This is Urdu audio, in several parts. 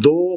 2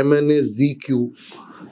MNAZQ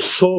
100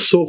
100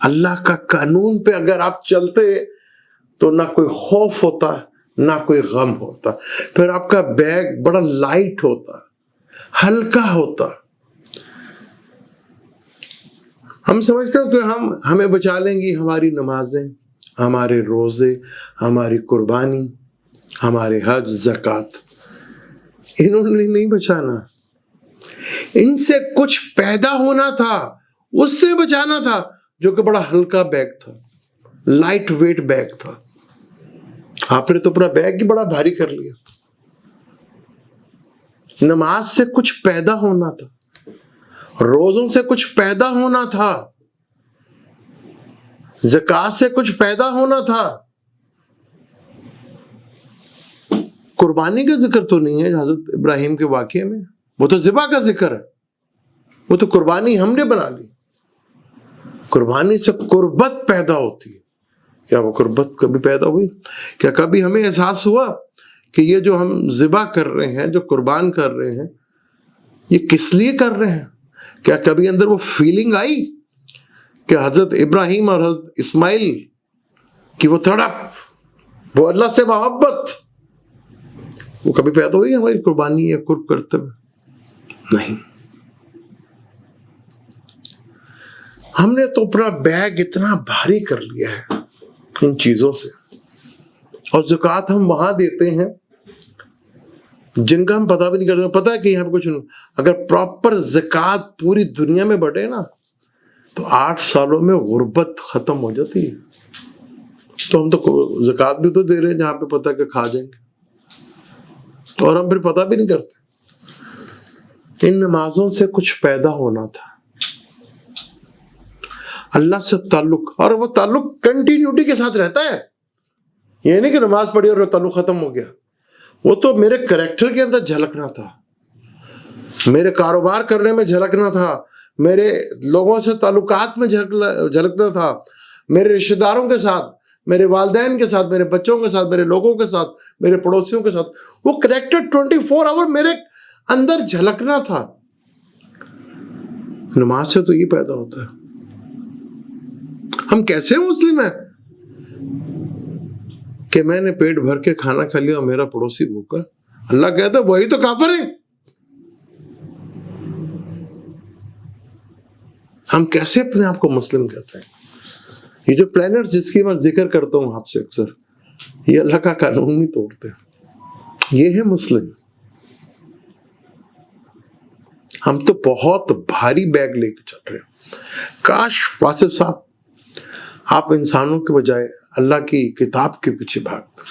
اللہ کا قانون پہ اگر آپ چلتے تو نہ کوئی خوف ہوتا نہ کوئی غم ہوتا. پھر آپ کا بیگ بڑا لائٹ ہوتا, ہلکا ہوتا. ہم سمجھتے ہیں کہ ہمیں بچا لیں گی ہماری نمازیں, ہمارے روزے, ہماری قربانی, ہمارے حج, زکوٰۃ. انہوں نے نہیں بچانا. ان سے کچھ پیدا ہونا تھا, اس سے بچانا تھا, جو کہ بڑا ہلکا بیگ تھا, لائٹ ویٹ بیگ تھا. آپ نے تو اپنا بیگ ہی بڑا بھاری کر لیا. نماز سے کچھ پیدا ہونا تھا, روزوں سے کچھ پیدا ہونا تھا, زکوٰۃ سے کچھ پیدا ہونا تھا. قربانی کا ذکر تو نہیں ہے حضرت ابراہیم کے واقعے میں, وہ تو ذبح کا ذکر ہے. وہ تو قربانی ہم نے بنا لی. قربانی سے قربت پیدا ہوتی ہے. کیا وہ قربت کبھی پیدا ہوئی؟ کیا کبھی ہمیں احساس ہوا کہ یہ جو ہم ذبح کر رہے ہیں, جو قربان کر رہے ہیں, یہ کس لیے کر رہے ہیں؟ کیا کبھی اندر وہ فیلنگ آئی کہ حضرت ابراہیم اور حضرت اسماعیل کی وہ تڑپ, وہ اللہ سے محبت, وہ کبھی پیدا ہوئی ہماری قربانی یا قرب کرتے ہوئے؟ نہیں. ہم نے تو اپنا بیگ اتنا بھاری کر لیا ہے ان چیزوں سے. اور زکوٰۃ ہم وہاں دیتے ہیں جن کا ہم پتہ بھی نہیں کرتے. پتہ ہے کہ یہاں پہ کچھ نہیں. اگر پراپر زکوٰۃ پوری دنیا میں بڑھے نا تو 8 سالوں میں غربت ختم ہو جاتی ہے. تو ہم تو زکوٰۃ بھی تو دے رہے ہیں جہاں پہ پتہ ہے کہ کھا جائیں گے, اور ہم پھر پتہ بھی نہیں کرتے. ان نمازوں سے کچھ پیدا ہونا تھا, اللہ سے تعلق, اور وہ تعلق کنٹینیوٹی کے ساتھ رہتا ہے. یہ نہیں کہ نماز پڑھی اور وہ تعلق ختم ہو گیا. وہ تو میرے کریکٹر کے اندر جھلکنا تھا, میرے کاروبار کرنے میں جھلکنا تھا, میرے لوگوں سے تعلقات میں جھلکنا تھا, میرے رشتہ داروں کے ساتھ, میرے والدین کے ساتھ, میرے بچوں کے ساتھ, میرے لوگوں کے ساتھ, میرے پڑوسیوں کے ساتھ. وہ کریکٹر 24 آور میرے اندر جھلکنا تھا. نماز سے تو یہ پیدا ہوتا ہے. ہم کیسے مسلم ہیں کہ میں نے پیٹ بھر کے کھانا کھا لیا اور میرا پڑوسی بھوکا؟ اللہ کہتا ہے وہی تو کافر ہیں. ہم کیسے اپنے آپ کو مسلم کہتے ہیں؟ یہ جو پلانٹ جس کی میں ذکر کرتا ہوں آپ سے اکثر, یہ اللہ کا قانون نہیں توڑتے. یہ ہے مسلم. ہم تو بہت بھاری بیگ لے کے چل رہے ہیں. کاش واصف صاحب آپ انسانوں کے بجائے اللہ کی کتاب کے پیچھے بھاگتے,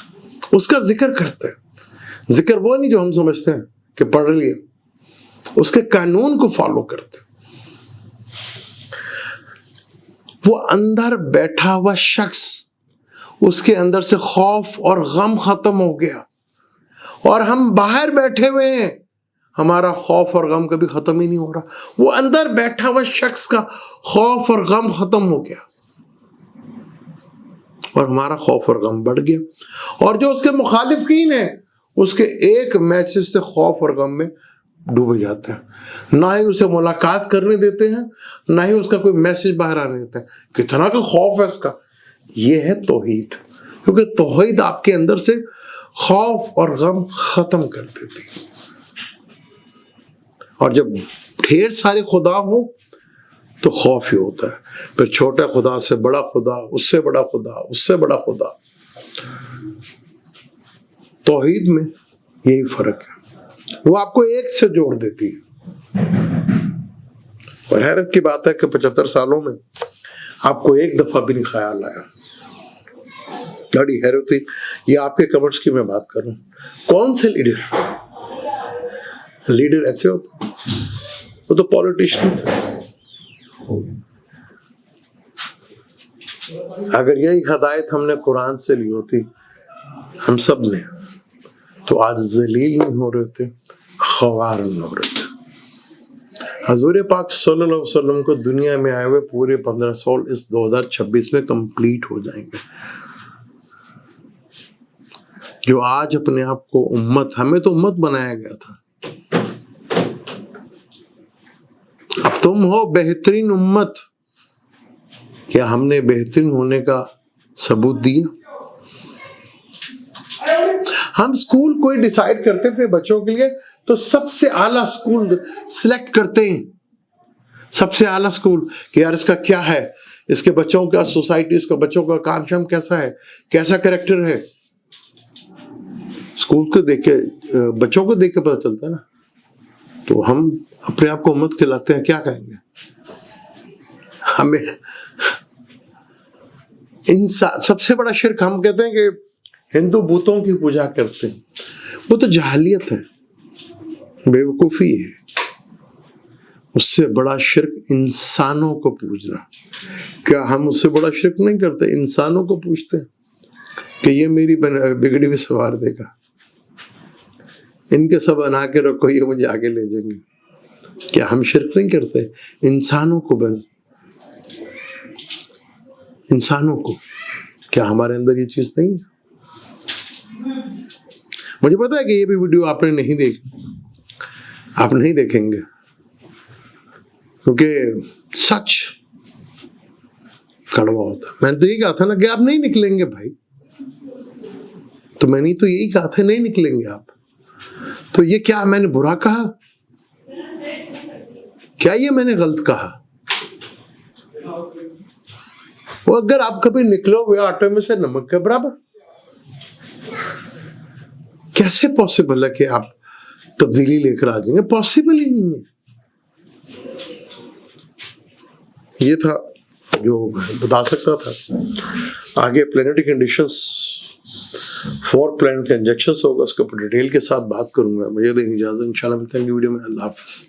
اس کا ذکر کرتے ہیں. ذکر وہ نہیں جو ہم سمجھتے ہیں کہ پڑھ لیا, اس کے قانون کو فالو کرتے. وہ اندر بیٹھا ہوا شخص, اس کے اندر سے خوف اور غم ختم ہو گیا, اور ہم باہر بیٹھے ہوئے ہیں, ہمارا خوف اور غم کبھی ختم ہی نہیں ہو رہا. وہ اندر بیٹھا ہوا شخص کا خوف اور غم ختم ہو گیا, اور ہمارا خوف اور غم بڑھ گیا. اور جو اس کے مخالفین ہیں, اس کے ایک میسج سے خوف اور غم میں ڈوبے جاتے ہیں. نہ ہی اسے ملاقات کرنے دیتے ہیں, نہ ہی اس کا کوئی میسج باہر آنے دیتے ہیں. کتنا کا خوف ہے اس کا. یہ ہے توحید, کیونکہ توحید آپ کے اندر سے خوف اور غم ختم کر دیتی ہے. اور جب ڈھیر سارے خدا ہوں تو خوف ہی ہوتا ہے. پھر چھوٹا خدا سے بڑا خدا, اس سے بڑا خدا, اس سے بڑا خدا. توحید میں یہی فرق ہے, وہ آپ کو ایک سے جوڑ دیتی ہے. اور حیرت کی بات ہے کہ 75 سالوں میں آپ کو ایک دفعہ بھی نہیں خیال آیا. بڑی حیرت ہوئی. یہ آپ کے کمنٹس کی میں بات کروں, کون سے لیڈر ایسے ہوتے ہیں؟ وہ تو پولیٹیشین تھے. اگر یہی ہدایت ہم نے قرآن سے لی ہوتی ہم سب نے, تو آج ذلیل نہیں ہو رہے تھے, خوار نہیں ہو رہے تھے. حضور پاک صلی اللہ علیہ وسلم کو دنیا میں آئے ہوئے پورے 15 سال اس 2026 میں کمپلیٹ ہو جائیں گے. جو آج اپنے آپ کو امت, ہمیں تو امت بنایا گیا تھا, اب تم ہو بہترین امت. کیا ہم نے بہترین ہونے کا ثبوت دیا؟ ہم اسکول کوئی ڈیسائیڈ کرتے ہیں اپنے بچوں کے لیے تو سب سے اعلیٰ اسکول سلیکٹ کرتے ہیں، سب سے اعلیٰ اسکول کہ یار اس کا کیا ہے، اس کے بچوں کا سوسائٹی، اس کا بچوں کا کام شام کیسا ہے، کیسا کریکٹر ہے. اسکول کو دیکھ کے، بچوں کو دیکھ کے پتہ چلتا ہے نا. تو ہم اپنے آپ کو امت کہلاتے ہیں، کیا کہیں گے ہمیں؟ انسان سب سے بڑا شرک ہم کہتے ہیں کہ ہندو بتوں کی پوجا کرتے ہیں. وہ تو جہالیت ہے، بے وقوفی ہے. اس سے بڑا شرک انسانوں کو پوجنا. کیا ہم اس سے بڑا شرک نہیں کرتے؟ انسانوں کو پوچھتے ہیں کہ یہ میری بگڑی ہوئی سوار دے گا، ان کے سب بنا کے رکھو، یہ مجھے آگے لے جائیں گے. کیا ہم شرک نہیں کرتے؟ انسانوں کو انسانوں کو. کیا ہمارے اندر یہ چیز نہیں ہے؟ مجھے پتا ہے کہ یہ بھی ویڈیو آپ نے نہیں دیکھی، آپ نہیں دیکھیں گے، کیونکہ سچ کڑوا ہوتا ہے. میں نے تو یہی کہا تھا نا کہ آپ نہیں نکلیں گے بھائی، تو میں نے تو یہی کہا تھا نہیں نکلیں گے آپ. تو یہ کیا میں نے برا کہا؟ کیا یہ میں نے غلط کہا؟ وہ اگر آپ کبھی نکلو ہوئے آٹے میں سے نمک کے برابر، کیسے پاسبل ہے کہ آپ تبدیلی لے کر آ جائیں گے؟ پاسبل ہی نہیں ہے. یہ تھا جو بتا سکتا تھا. آگے پلانٹری کنڈیشنز 4 پلانٹ کا انجیکشنز ہوگا، اس کے اوپر ڈیٹیل کے ساتھ بات کروں گا. مجھے دیں اجازت، انشاءاللہ ملتے ہیں ویڈیو میں. اللہ حافظ.